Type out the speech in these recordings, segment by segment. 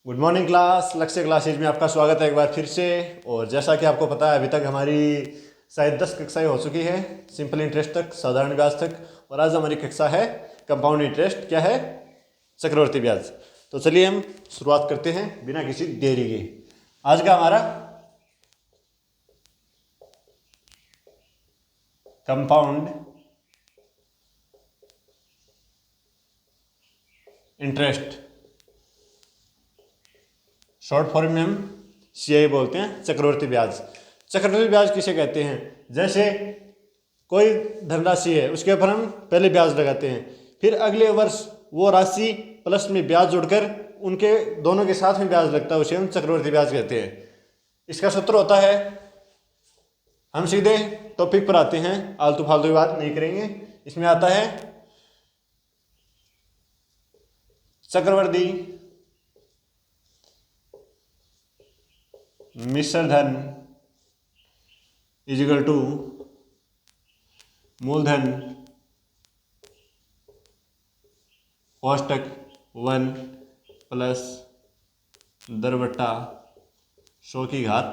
Good morning class. लक्ष्य classes में आपका स्वागत है एक बार फिर से। और जैसा कि आपको पता है अभी तक हमारी शायद 10 कक्षाएं हो चुकी है, सिंपल इंटरेस्ट तक, साधारण ब्याज तक। और आज हमारी कक्षा है कंपाउंड इंटरेस्ट, क्या है, चक्रवर्ती ब्याज। तो चलिए हम शुरुआत करते हैं बिना किसी देरी के। आज का हमारा कंपाउंड इंटरेस्ट, शॉर्ट फॉर्म में हम सीआई बोलते हैं, चक्रवर्ती ब्याज। चक्रवर्ती ब्याज किसे कहते हैं? जैसे कोई धनराशि है, उसके ऊपर हम पहले ब्याज लगाते हैं, फिर अगले वर्ष वो राशि प्लस में ब्याज जोड़कर उनके दोनों के साथ में ब्याज लगता है, उसे हम चक्रवर्ती ब्याज कहते हैं। इसका सूत्र होता है, हम सीधे टॉपिक पर आते हैं, आलतू फालतू की बात नहीं करेंगे। इसमें आता है चक्रवर्ती मिश्र धन इजिकल टू मूलधन कोष्टक 1 प्लस 10/100 की घात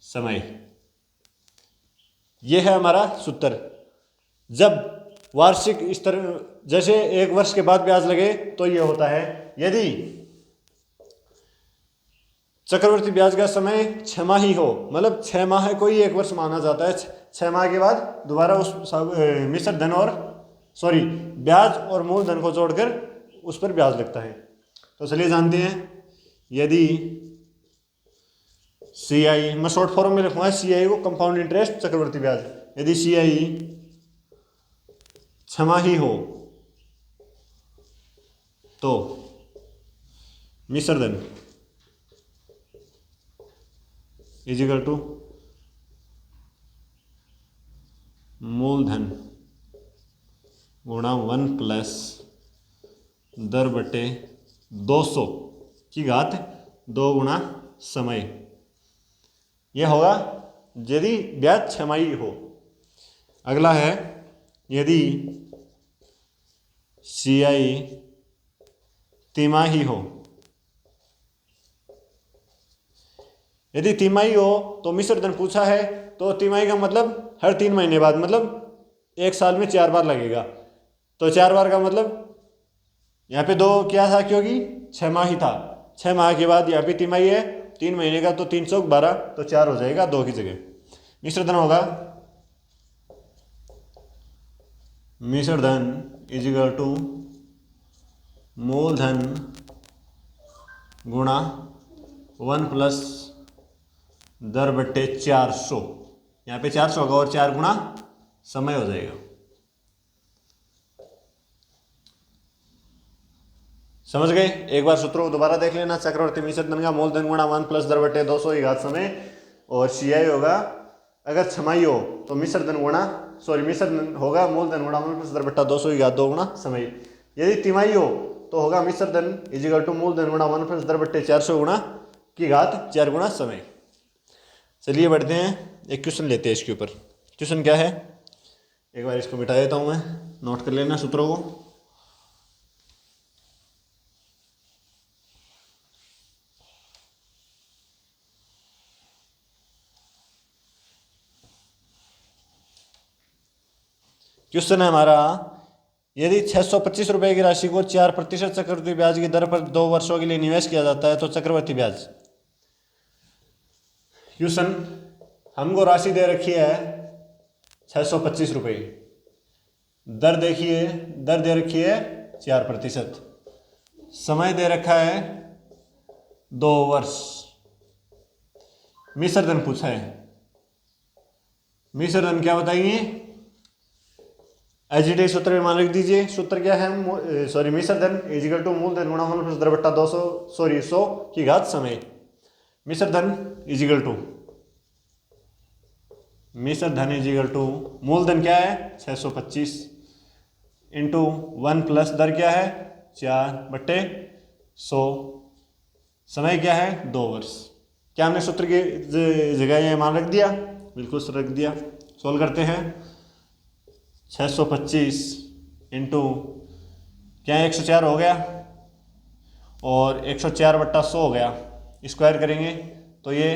समय। यह है हमारा सूत्र। जब वार्षिक इस तरह, जैसे एक वर्ष के बाद ब्याज लगे तो यह होता है। यदि चक्रवर्ती ब्याज का समय 6 माही हो, मतलब 6 माह को ही एक वर्ष माना जाता है। 6 माह के बाद दोबारा उस मिश्र धन और ब्याज और मूलधन को जोड़कर उस पर ब्याज लगता है। तो चलिए जानते हैं। यदि सी आई, मैं शॉर्ट फॉर्म में लिखूंगा सी आई को, कंपाउंड इंटरेस्ट चक्रवर्ती ब्याज। यदि सी आई 6 माही हो तो मिश्र धन इजिकल टू मूलधन गुणा 1 प्लस 10/200 की घात 2 गुणा समय। यह होगा यदि ब्याज 6 माही हो। अगला है, यदि सी आई तिमाही हो। यदि तिमाही हो तो मिश्र धन पूछा है, तो तिमाही का मतलब हर 3 महीने बाद, मतलब एक साल में 4 बार लगेगा। तो 4 बार का मतलब यहाँ पे 2 क्या था, क्योंकि 6 माह ही था। 6 माह के बाद यहाँ पे तिमाही है, 3 महीने का, तो 3 चौक 12, तो 4 हो जाएगा 2 की जगह। मिश्र धन होगा मिश्र धन इजिकल टू मूलधन गुणा 1 प्लस 10/400। यहाँ पे 400 होगा और 4 गुणा समय हो जाएगा। समझ गए? एक बार सूत्रों को दोबारा देख लेना। चक्रवर्ती मिश्र धन का मूलधन गुणा 1 प्लस 10/200 की घात समय। और सीआई होगा, अगर छमाही हो तो मिश्र धन होगा मूलधन गुणा 1 प्लस 10/200 की घात 2 गुणा समय। यदि तिमाही हो तो होगा मिश्र धन इजिकल टू मूलधन गुणा 1 प्लस 10/400 गुणा की घात 4 गुणा समय। चलिए बढ़ते हैं, एक क्वेश्चन लेते हैं इसके ऊपर। क्वेश्चन क्या है, एक बार इसको मिटा देता हूं मैं, नोट कर लेना सूत्रों को। क्वेश्चन है हमारा, यदि 625 रुपए की राशि को 4% चक्रवर्ती ब्याज की दर पर 2 वर्षों के लिए निवेश किया जाता है तो चक्रवर्ती ब्याज। क्वेश्चन, हमको राशि दे रखी है 625 रुपये, दर देखिए, दर दे रखी है 4%, समय दे रखा है 2 वर्ष, मिश्र धन पूछा है। मिश्र धन क्या बताएंगे? एचडीटी सूत्र में मान लिख दीजिए। सूत्र क्या है? मिश्र धन इजिकल टू मूलधन गुणा 1 प्लस 10/200 100 की घात समय। मिश्र धन इजिकल टू मूलधन क्या है 625 इंटू 1 प्लस दर क्या है 4/100, समय क्या है 2 वर्ष। क्या हमने सूत्र की जगह ये मान रख दिया? बिल्कुल रख दिया। सोल्व करते हैं। 625 इंटू क्या 104 हो गया, और 104/100 हो गया। स्क्वायर करेंगे तो ये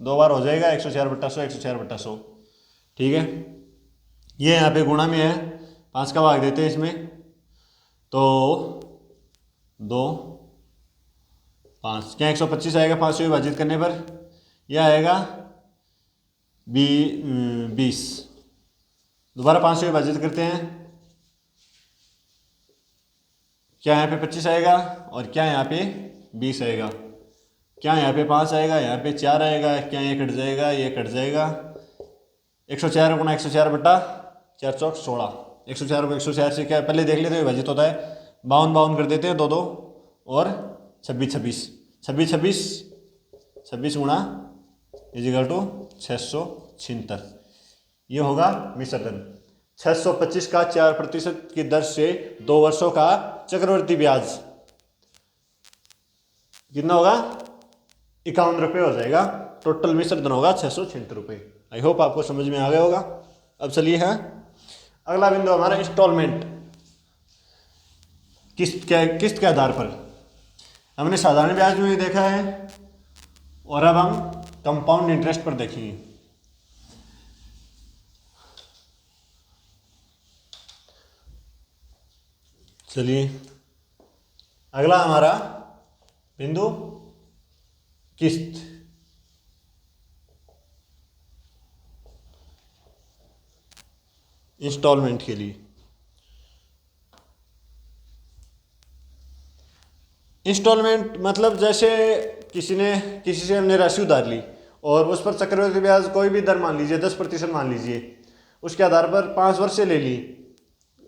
2 बार हो जाएगा, 104/100, 104/100। ठीक है, ये यहाँ पे गुणा में है, 5 का भाग देते हैं इसमें, तो 2 5 क्या 125 आएगा 5 से विभाजित करने पर। यह आएगा 20। दोबारा 5 से विभाजित करते हैं, क्या यहाँ पे 25 आएगा और क्या यहाँ पे 20 आएगा। क्या यहाँ पे 5 आएगा, यहाँ पे 4 आएगा, क्या ये कट जाएगा, ये कट जाएगा। 104 गुणा 104/4 चौक 16। 104 को 104 से क्या पहले देख लेते हैं विभाजित होता है, 52 कर देते हैं, 2 2 और 26 26 गुणा इजिकल टू 676। ये होगा मिश्र धन। 625 का 4% की दर से 2 वर्षों का चक्रवर्ती ब्याज कितना होगा, 51 रुपये हो जाएगा। टोटल मिश्र धन होगा 676 रुपये। आई होप आपको समझ में आ गया होगा। अब चलिए है अगला बिंदु हमारा इंस्टॉलमेंट, किस्त के आधार पर। हमने साधारण ब्याज में भी देखा है और अब हम कंपाउंड इंटरेस्ट पर देखेंगे। चलिए अगला हमारा बिंदु किस्त। इंस्टॉलमेंट के लिए इंस्टॉलमेंट मतलब जैसे किसी से हमने राशि उधार ली और उस पर चक्रवृद्धि ब्याज कोई भी दर मान लीजिए, 10% मान लीजिए, उसके आधार पर 5 वर्ष से ले ली,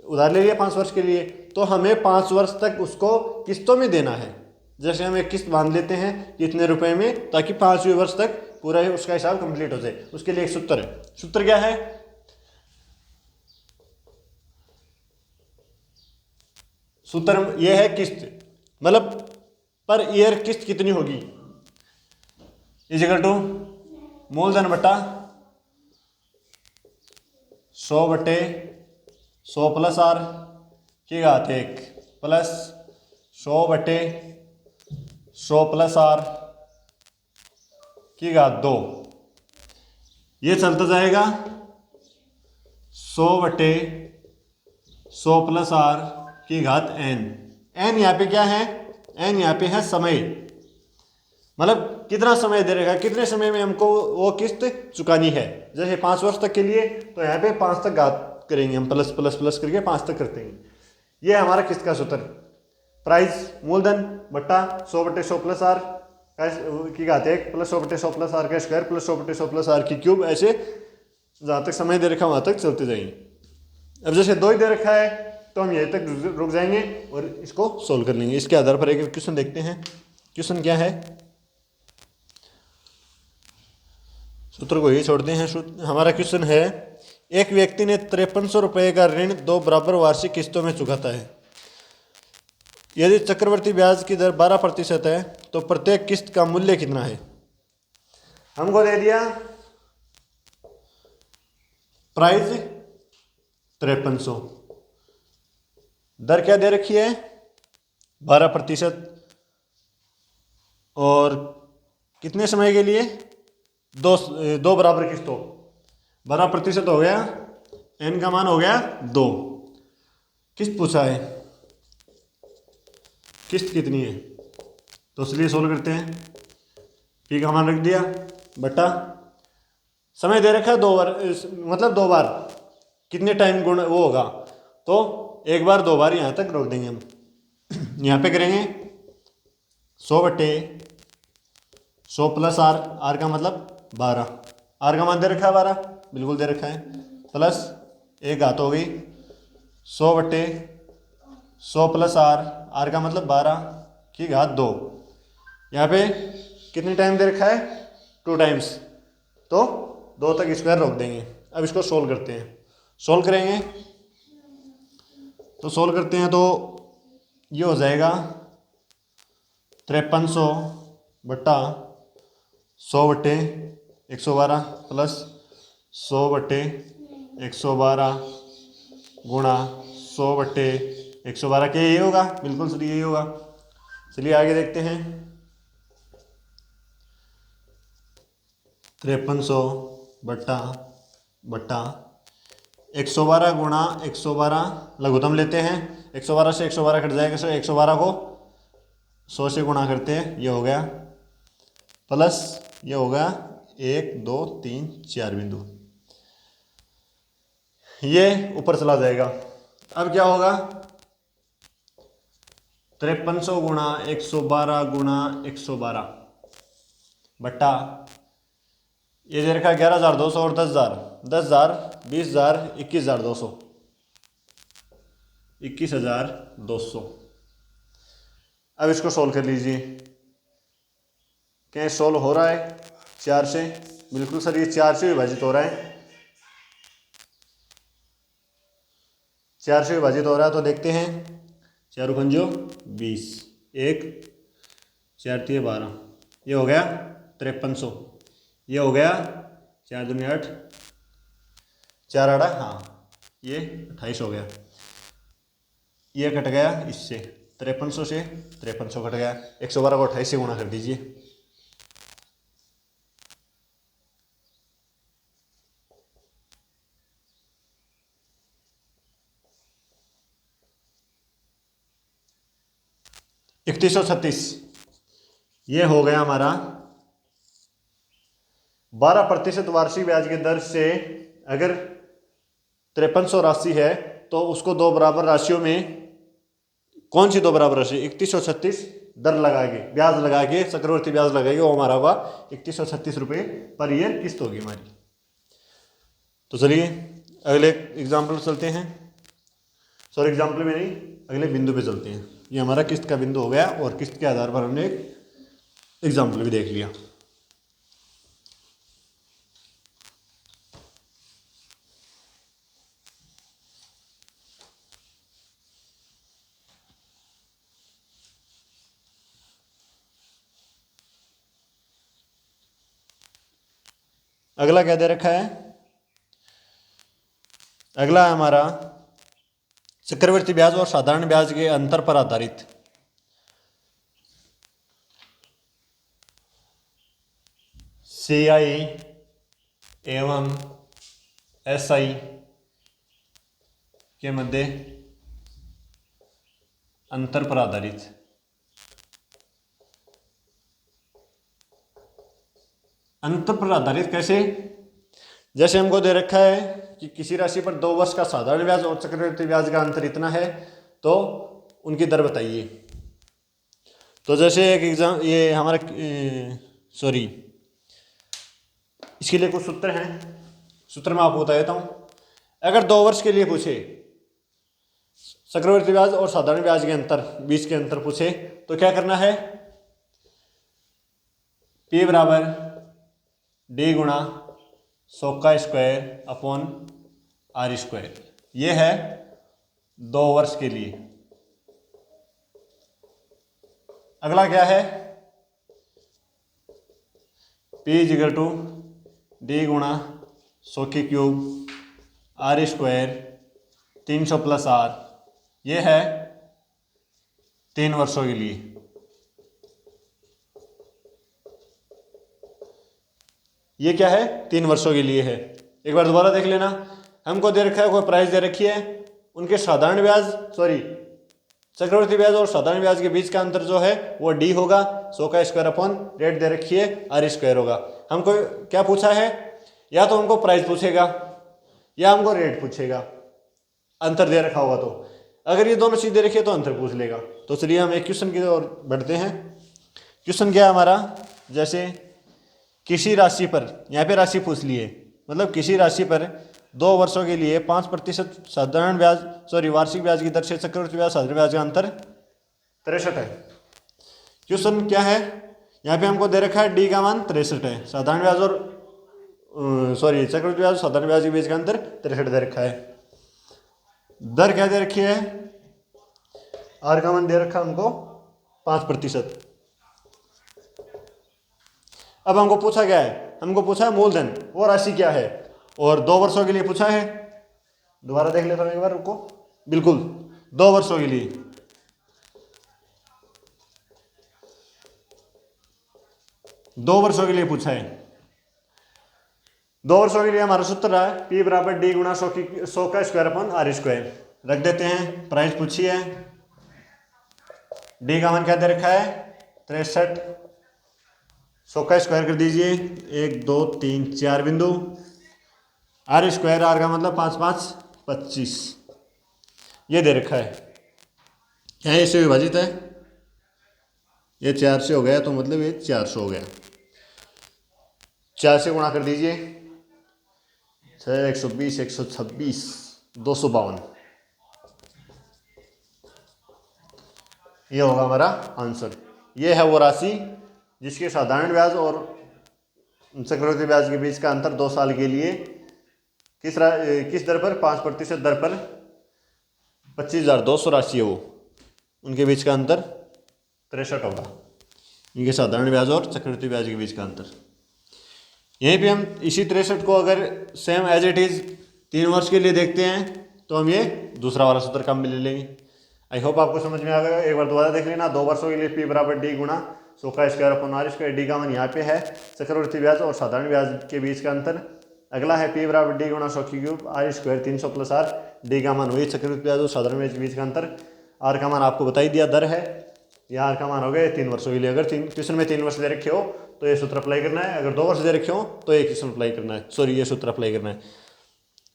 उधार ले लिया 5 वर्ष के लिए, तो हमें 5 वर्ष तक उसको किस्तों में देना है। जैसे हम एक किस्त बांध लेते हैं इतने रुपए में, ताकि 5वें वर्ष तक पूरा ही उसका हिसाब कंप्लीट हो जाए। उसके लिए एक सूत्र है। सूत्र क्या है, सूत्र यह है किस्त मतलब पर ईयर किस्त कितनी होगी, इजिकल टू मूलधन बटा 100/100 प्लस आर की घात 1 प्लस 100/100 प्लस आर की घात 2। ये चलता जाएगा 100/100 प्लस आर की घात n। n यहाँ पे क्या है, n यहाँ पे है समय, मतलब कितना समय दे रहेगा, कितने समय में हमको वो किस्त चुकानी है। जैसे 5 वर्ष तक के लिए तो यहाँ पे 5 तक घात करेंगे हम, प्लस प्लस प्लस करके 5 तक करते हैं। ये हमारा किस्त का सूत्र। प्राइस मूलधन बट्टा 100/100 प्लस आर की घात 1 प्लस 100/100 प्लस आर का स्क्वायर प्लस 100/100 प्लस आर की क्यूब। ऐसे जहाँ तक समय दे रखा वहाँ तक चलते जाएंगे। अब जैसे 2 ही दे रखा है तो हम यहीं तक रुक जाएंगे और इसको सोल्व कर लेंगे। इसके आधार पर एक क्वेश्चन देखते हैं। क्वेश्चन क्या है, सूत्र को ही छोड़ते हैं। हमारा क्वेश्चन है, एक व्यक्ति ने 5300 रुपये का ऋण 2 बराबर वार्षिक किस्तों में चुकाता है। यदि चक्रवर्ती ब्याज की दर 12% है तो प्रत्येक किस्त का मूल्य कितना है। हमको दे दिया प्राइस 5300, दर क्या दे रखी है 12%, और कितने समय के लिए, दो बराबर किस्तों। 12% हो गया, n का मान हो गया 2। किस्त पूछा है, किस्त कितनी है तो इसलिए सोल्व करते हैं। p का मान रख दिया बटा समय दे रखा है 2 बार, मतलब 2 बार कितने टाइम गुण वो होगा, तो 1 बार 2 बार यहाँ तक रोक देंगे हम। यहाँ पे करेंगे 100/100 प्लस आर, आर का मतलब 12, आर का मान दे रखा है 12, बिल्कुल दे रखा है, प्लस 1 घात हो गई 100/100 प्लस आर, आर का मतलब 12 की घात 2। यहाँ पे कितने टाइम दे रखा है 2 टाइम्स, तो 2 तक स्क्वायर रोक देंगे। अब इसको सोल्व करते हैं। सोल्व करेंगे तो सोल्व करते हैं तो ये हो जाएगा 5300 बटा 100/112 प्लस 100/112 गुणा 100/112 के यही होगा, बिल्कुल सही यही होगा। चलिए आगे देखते हैं। 5300 बट्टा बट्टा 112 गुणा 112 लघुत्तम लेते हैं। 112 से 112 कट जाएगा, सो 112 को 100 से गुणा करते हैं, ये हो गया प्लस ये हो गया 1 2 3 4 बिंदु, ये ऊपर चला जाएगा। अब क्या होगा 5300 गुणा 112 गुणा 112 बट्टा ये दे रखा 11,200 और 10,000, 10,000 20,000 21,200, 21,200। अब इसको सोल्व कर लीजिए। क्या सोल्व हो रहा है 4 से? बिल्कुल सर, ये 4 से विभाजित हो रहा है, 4 से विभाजित हो रहा है। तो देखते हैं 4 पंजो 20, 1 4 3 12, ये हो गया 5300, ये हो गया 4 दूनी 8 4 8, हाँ ये 28 हो गया। ये कट गया इससे, 5300 से 5300 कट गया। 112 को 28 से गुणा कर दीजिए। इकतीस सौ 36, ये हो गया हमारा 12% वार्षिक ब्याज की दर से। अगर 5300 राशि है तो उसको दो बराबर राशियों में कौन सी दो बराबर राशि? 3136 दर लगा के, ब्याज लगा के, चक्रवर्ती ब्याज लगाएंगे, वो हमारा होगा 3136 रुपये पर ईयर किस्त होगी हमारी। तो चलिए अगले एग्जाम्पल चलते हैं, सॉरी एग्जाम्पल में नहीं, अगले बिंदु पे चलते हैं। ये हमारा किस्त का बिंदु हो गया और किस्त के आधार पर हमने एक एग्जाम्पल भी देख लिया। अगला क्या दे रखा है? अगला है हमारा चक्रवर्ती ब्याज और साधारण ब्याज के अंतर पर आधारित CI एवं SI के मध्य अंतर पर आधारित। अंतर पर आधारित कैसे? जैसे हमको दे रखा है कि किसी राशि पर 2 वर्ष का साधारण ब्याज और चक्रवृद्धि ब्याज का अंतर इतना है, तो उनकी दर बताइए। तो जैसे एक एग्जाम, ये हमारा सॉरी इसके लिए कुछ सूत्र हैं, सूत्र मैं आपको बता देता हूँ। अगर 2 वर्ष के लिए पूछे चक्रवृद्धि ब्याज और साधारण ब्याज के अंतर, बीच के अंतर पूछे, तो क्या करना है? P बराबर D गुणा 100 का स्क्वायर अपॉन R स्क्वायर, ये है 2 वर्ष के लिए। अगला क्या है? P इक्वल टू D गुणा 100 की cube R square 300 plus R, ये है 3 वर्षों के लिए। ये क्या है? 3 वर्षों के लिए है। एक बार दोबारा देख लेना। हमको दे रखा है, कोई प्राइस दे रखी है, उनके साधारण ब्याज, सॉरी चक्रवर्ती ब्याज और साधारण ब्याज के बीच का अंतर जो है वो D होगा, 100 का स्क्वायर अपॉन रेट दे रखी है R स्क्वायर होगा। हमको क्या पूछा है? या तो हमको प्राइस पूछेगा या हमको रेट पूछेगा, अंतर दे रखा होगा। तो अगर ये दोनों चीज दे रखी है तो अंतर पूछ लेगा। तो चलिए हम एक क्वेश्चन की ओर बढ़ते हैं। क्वेश्चन क्या है हमारा? जैसे किसी राशि पर, यहाँ पे राशि पूछ ली है, मतलब किसी राशि पर 2 वर्षों के लिए 5% साधारण ब्याज, सॉरी वार्षिक ब्याज की दर से चक्रवृद्धि ब्याज साधारण ब्याज का अंतर 63 है। क्वेश्चन क्या है? यहाँ पे हमको दे रखा है D का मान 63 है, साधारण ब्याज और सॉरी चक्रवृद्धि ब्याज साधारण ब्याज के बीच का अंतर 63 दे रखा है। दर क्या दे रखी है? R का मान दे रखा हमको 5%। अब हमको पूछा क्या है? हमको पूछा है मूलधन, वो राशि क्या है, और 2 वर्षों के लिए पूछा है। दोबारा देख लेता हूं एक बार, रुको। बिल्कुल 2 वर्षों के लिए 2 वर्षों के लिए पूछा है। 2 वर्षों के लिए हमारा सूत्र रहा है P बराबर डी गुणा 100 का स्क्वायर अपन आर स्क्वायर। रख देते हैं, प्राइस पूछी है, डी का मान क्या दे रखा है 63, 100 का स्क्वायर कर दीजिए, 1 2 3 4 बिंदु, आर स्क्वायर, आर का मतलब 5 5 25, ये दे रखा है। क्या है, इससे विभाजित है, ये 4 से हो गया तो मतलब ये 400 हो गया। 4 से गुणा कर दीजिए, 6 120 126 252, ये होगा हमारा आंसर। ये है वो राशि जिसके साधारण ब्याज और चक्रवृद्धि ब्याज के बीच का अंतर 2 साल के लिए किस दर पर 5% दर पर 25,200 राशि है वो, उनके बीच का अंतर 63 होगा। इनके साधारण ब्याज और चक्रवृद्धि ब्याज के बीच का अंतर। यहीं पे हम इसी 63 को अगर सेम एज इट इज़ 3 वर्ष के लिए देखते हैं तो हम ये दूसरा वाला सूत्र काम में ले लेंगे। आई होप आपको समझ में आ गया। एक बार दोबारा देख लेना। 2 वर्षों के लिए P बराबर डी गुणा 100 का square upon R square, D का मान यहाँ पे है चक्रवृद्धि ब्याज और साधारण ब्याज के बीच का अंतर। अगला है P बराबर डी गुणा 100 की cube R square 300 plus R, D का मान वही चक्रवृद्धि ब्याज और साधारण ब्याज के बीच का अंतर। आर का मान आपको बता ही दिया, दर है। यहाँ आर का मान हो गया 3 वर्षों के लिए। अगर क्वेश्चन में 3 वर्ष दे रखे हो तो ये सूत्र अप्लाई करना है, अगर 2 वर्ष दे रखे हो तो ये क्वेश्चन अप्लाई करना है, सॉरी ये सूत्र अप्लाई करना है।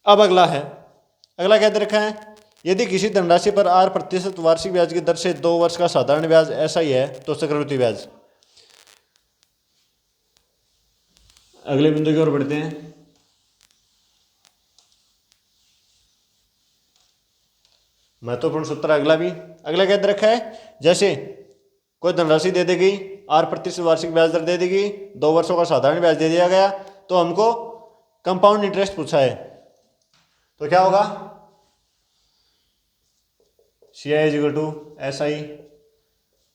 अब अगला क्या दे रखा है, यदि किसी धनराशि पर 8% वार्षिक ब्याज की दर से 2 वर्ष का साधारण ब्याज ऐसा ही है तो चक्रवृद्धि ब्याज। अगले बिंदु की ओर बढ़ते हैं। महत्वपूर्ण सूत्र अगला क्या दे रखा है, जैसे कोई धनराशि दे दी गई, 8% वार्षिक ब्याज दर दे दी गई, 2 वर्षों का साधारण ब्याज दे दिया गया, तो हमको कंपाउंड इंटरेस्ट पूछा है, तो क्या होगा CI equal to SI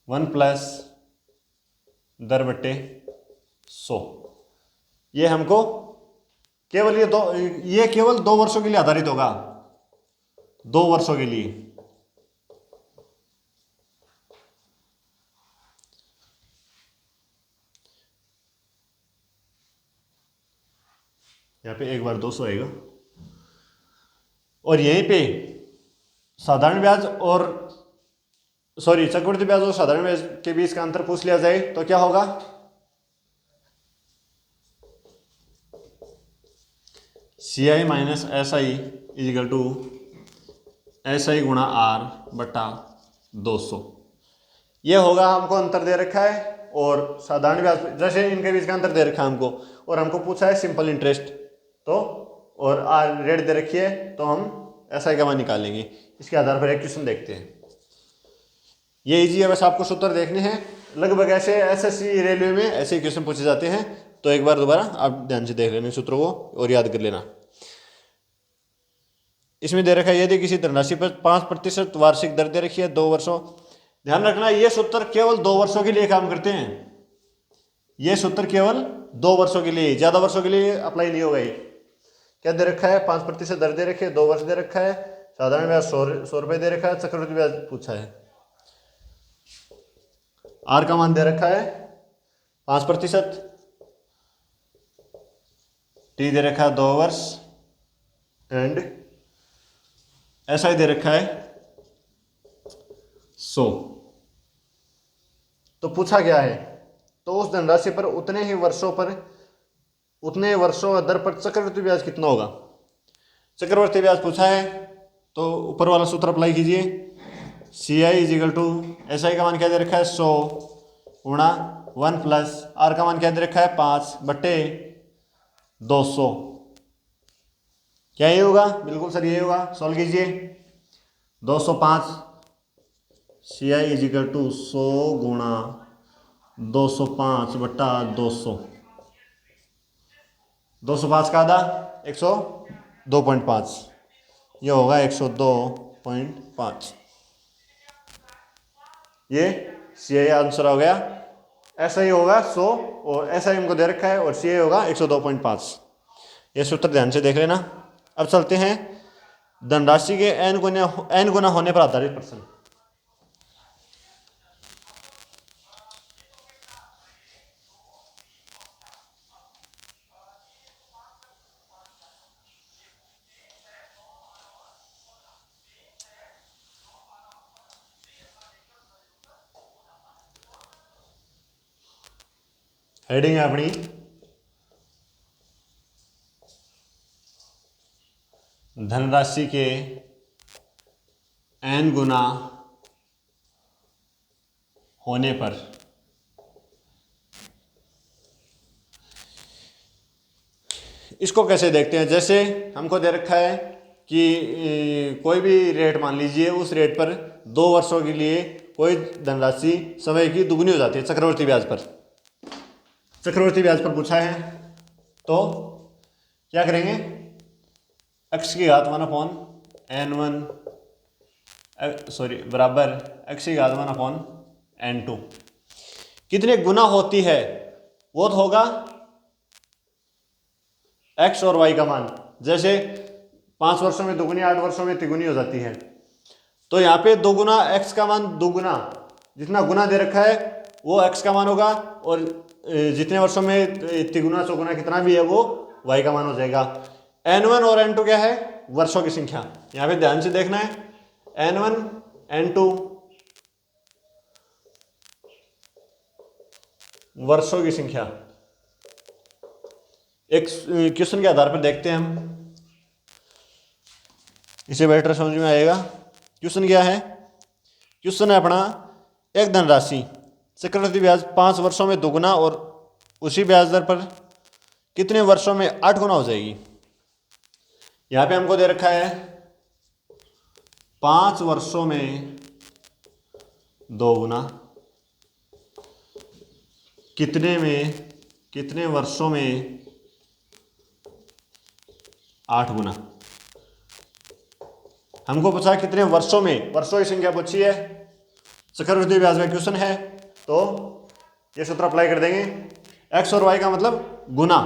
1 plus दर बट्टे 100। ये हमको केवल ये केवल 2 वर्षों के लिए आधारित होगा, 2 वर्षों के लिए। यहाँ पे 1 बार 200 आएगा और यहीं पे साधारण ब्याज और चक्रवृद्धि ब्याज और साधारण ब्याज के बीच का अंतर पूछ लिया जाए तो क्या होगा, CI minus SI equal to SI गुणा R बटा 200। ये होगा, हमको अंतर दे रखा है और साधारण ब्याज जैसे इनके बीच का अंतर दे रखा है हमको, और हमको पूछा है सिंपल इंटरेस्ट, तो और R रेट दे रखी है तो हम SI का मान निकालेंगे। इसके आधार पर एक क्वेश्चन देखते हैं। ये इजी है, बस आपको सूत्र देखने हैं। लगभग ऐसे SSC रेलवे में ऐसे क्वेश्चन पूछे जाते हैं, तो एक बार दोबारा आप ध्यान से देख लेना सूत्रों को और याद कर लेना। इसमें दे रखा है यदि किसी धनराशि पर 5% वार्षिक दर दे रखी है 2 वर्षों। ध्यान रखना ये सूत्र केवल 2 वर्षों के लिए काम करते हैं। ये सूत्र केवल 2 वर्षों के लिए, ज्यादा वर्षों के लिए अप्लाई नहीं होगा। ये क्या दे रखा है, 5% दर दे रखी है, 2 वर्ष दे रखा है, साधारण ब्याज 100 रुपये दे रखा है, चक्रवृद्धि ब्याज पूछा है, आर का मान दे रखा है 5%, टी दे रखा है 2 वर्ष एंड SI दे रखा है 100। तो पूछा गया है तो उस धनराशि पर उतने वर्षों दर पर चक्रवृद्धि ब्याज कितना होगा। चक्रवृद्धि ब्याज पूछा है तो ऊपर वाला सूत्र अप्लाई कीजिए, CI इजिकल टू SI का मान क्या दे रखा है 100 गुणा 1 प्लस R का मान क्या दे रखा है 5 बट्टे 200। क्या ये होगा, बिल्कुल सर ये होगा। सॉल्व कीजिए, 205 CI इजिकल टू 100 गुणा 205 बट्टा 200। 205 का आधा 102.5, ये होगा 102.5। ये CI आंसर हो गया। SI होगा 100 और SI हमको दे रखा है और CI होगा 102.5। ये सूत्र ध्यान से देख लेना। अब चलते हैं धनराशि के n गुना होने पर आधारित प्रश्न। हेडिंग है अपनी धनराशि के n गुना होने पर इसको कैसे देखते हैं। जैसे हमको दे रखा है कि कोई भी रेट मान लीजिए, उस रेट पर 2 वर्षों के लिए कोई धनराशि समय की दुगनी हो जाती है चक्रवर्ती ब्याज पर। चक्रवर्ती ब्याज पर पूछा है तो क्या करेंगे, x की घात 1/n1 बराबर x की घात 1/n2 कितने गुना होती है वो तो होगा x और y का मान। जैसे 5 वर्षों में दुगुनी, 8 वर्षों में तिगुनी हो जाती है, तो यहाँ पे 2 गुना x का मान 2 गुना, जितना गुना दे रखा है वो x का मान होगा, और जितने वर्षों में तिगुना चौगुना कितना भी है वो y का मान हो जाएगा। n1 और n2 क्या है, वर्षों की संख्या। यहाँ पे ध्यान से देखना है, n1 n2 वर्षों की संख्या। एक क्वेश्चन के आधार पर देखते हैं हम, इसे बेटर समझ में आएगा। क्वेश्चन क्या है, क्वेश्चन है अपना एक धनराशि चक्रवृद्धि ब्याज 5 वर्षों में दोगुना और उसी ब्याज दर पर कितने वर्षों में 8 गुना हो जाएगी। यहाँ पे हमको दे रखा है 5 वर्षों में 2 गुना, कितने वर्षों में 8 गुना। हमको पूछा कितने वर्षों में, वर्षों की संख्या पूछी है, चक्रवृद्धि ब्याज में क्वेश्चन है, तो ये सूत्र अप्लाई कर देंगे। x और y का मतलब गुना,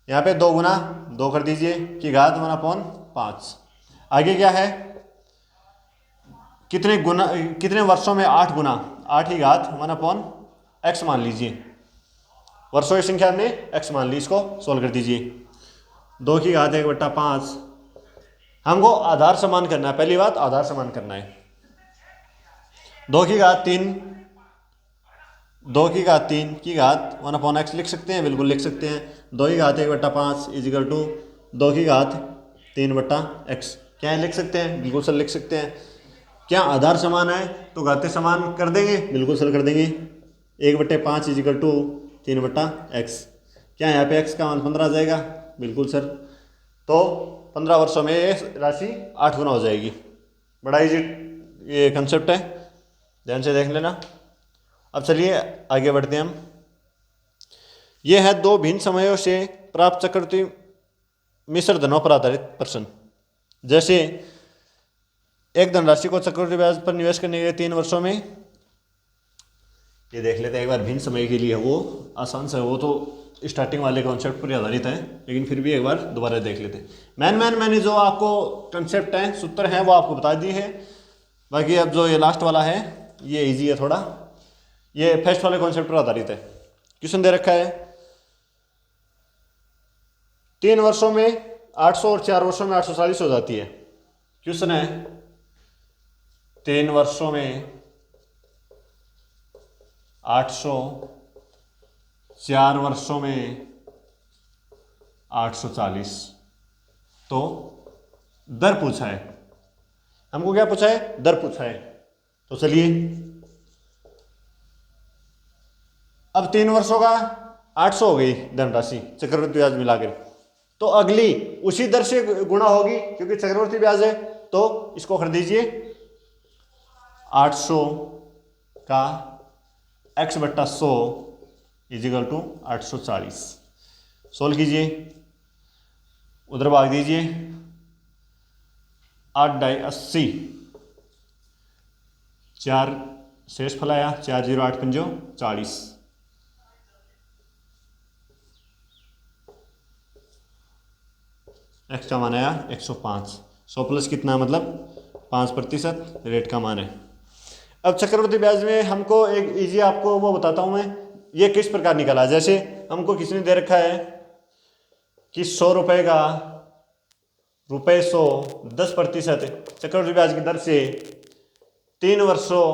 यहाँ पे 2 गुना 2 कर दीजिए की घात 1/5। आगे क्या है, कितने वर्षों में 8 गुना, 8 की घात 1/x मान लीजिए, वर्षों की संख्या हमने x मान ली, इसको सोल्व कर दीजिए। 2 की घात 1/5। हमको आधार समान करना है, पहली बात आधार समान करना है। 2 की घात 3 की घात 1/x लिख सकते हैं, बिल्कुल लिख सकते हैं। 2 की घात 1/5 इजिकल टू 2 की घात 3/x, क्या लिख सकते हैं, बिल्कुल सर लिख सकते हैं। क्या आधार समान है तो घातें समान कर देंगे, बिल्कुल सर कर देंगे। 1/5 इजिकल टू 3/x, क्या यहाँ पे x का मान 15 आ जाएगा, बिल्कुल सर। तो 15 वर्षों में ये राशि 8 गुना हो जाएगी। बड़ा इजी ये कंसेप्ट है, ध्यान से देख लेना। अब चलिए आगे बढ़ते हैं हम। ये है 2 भिन्न समयों से प्राप्त चक्रवृद्धि मिश्र धनों पर आधारित प्रश्न। जैसे एक धनराशि को चक्रवृद्धि ब्याज पर निवेश करने के लिए 3 वर्षों में, ये देख लेते हैं एक बार, भिन्न समय के लिए वो आसान से, वो तो स्टार्टिंग वाले कॉन्सेप्ट पर आधारित है, लेकिन फिर भी एक बार दोबारा देख लेते हैं। मैंने जो आपको कंसेप्ट है, सूत्र है, वो आपको बता दिए है। बाकी अब जो ये लास्ट वाला है ये इजी है थोड़ा, ये फर्स्ट वाले कॉन्सेप्ट पर आधारित है। क्वेश्चन दे रखा है 3 वर्षों में 800 और 4 वर्षों में 840 हो जाती है। क्वेश्चन है 3 वर्षों में 800, 4 वर्षों में 840, तो दर पूछा है। हमको क्या पूछा है, दर पूछा है। तो चलिए अब 3 वर्षों का 800 हो गई धनराशि चक्रवृद्धि ब्याज मिलाकर, तो अगली उसी दर से गुणा होगी क्योंकि चक्रवृद्धि ब्याज है, तो इसको कर दीजिए 800 का x/100 इजिकल टू 840। सोल्व कीजिए, उधर भाग दीजिए, 8 डाई 80, 4 शेष फलाया, 4 0 8 5 40, x का मान आया 105। 100 प्लस कितना, मतलब 5% रेट का मान है। अब चक्रवृद्धि ब्याज में हमको एक इजी आपको वो बताता हूं मैं, ये किस प्रकार निकाला। जैसे हमको किसी ने दे रखा है कि 100 रुपए का ₹100 10% चक्रवृद्धि ब्याज की दर से 3 वर्षों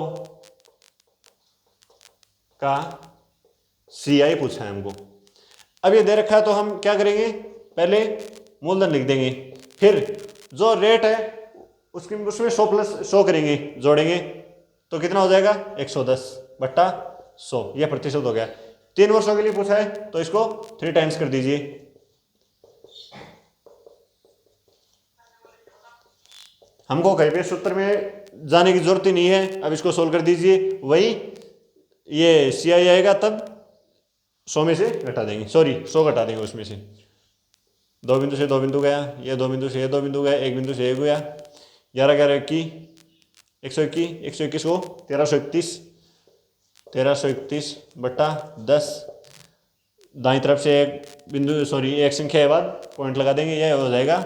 का CI पूछा है हमको। अब ये दे रखा है तो हम क्या करेंगे, पहले मूलधन लिख देंगे, फिर जो रेट है उसमें 100 करेंगे, जोड़ेंगे तो कितना हो जाएगा 110/100, यह प्रतिशत हो गया। 3 वर्षों के लिए पूछा है तो इसको 3 टाइम्स कर दीजिए। हमको कहीं पे सूत्र में जाने की जरूरत ही नहीं है, अब इसको सोल्व कर दीजिए, वही ये CI आएगा तब 100 में से घटा देंगे, सॉरी 100 घटा देंगे उसमें से। 2 बिंदु से 2 बिंदु गया, ये 2 बिंदु से ये 2 बिंदु गया, 1 बिंदु से 1 गया, 11 11 21 121 को 1321/10, दाईं तरफ से एक बिंदु सॉरी एक संख्या के बाद पॉइंट लगा देंगे, यह हो जाएगा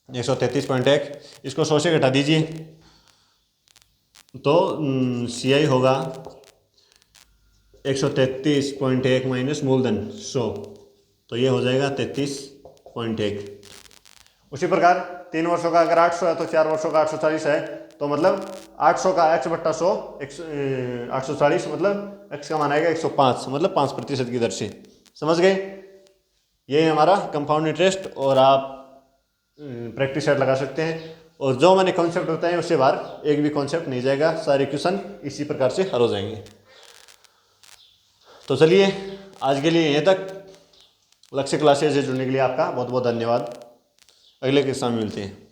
133.1। इसको 100 से घटा दीजिए तो CI होगा 133.1 माइनस मूलधन 100, तो ये हो जाएगा 33.1। उसी प्रकार 3 वर्षों का अगर 800 है तो 4 वर्षों का 840 है, तो मतलब 800 का x/100 840, मतलब x का मान आएगा 105, मतलब 5% की दर से। समझ गए? ये हमारा कंपाउंड इंटरेस्ट, और आप प्रैक्टिस सेट लगा सकते हैं, और जो मैंने कॉन्सेप्ट बताए उससे बाहर एक भी कॉन्सेप्ट नहीं जाएगा, सारे क्वेश्चन इसी प्रकार से हल हो जाएंगे। तो चलिए आज के लिए यहीं तक। लक्ष्य क्लासेस से जुड़ने के लिए आपका बहुत बहुत धन्यवाद। अगले क्लास में मिलते हैं।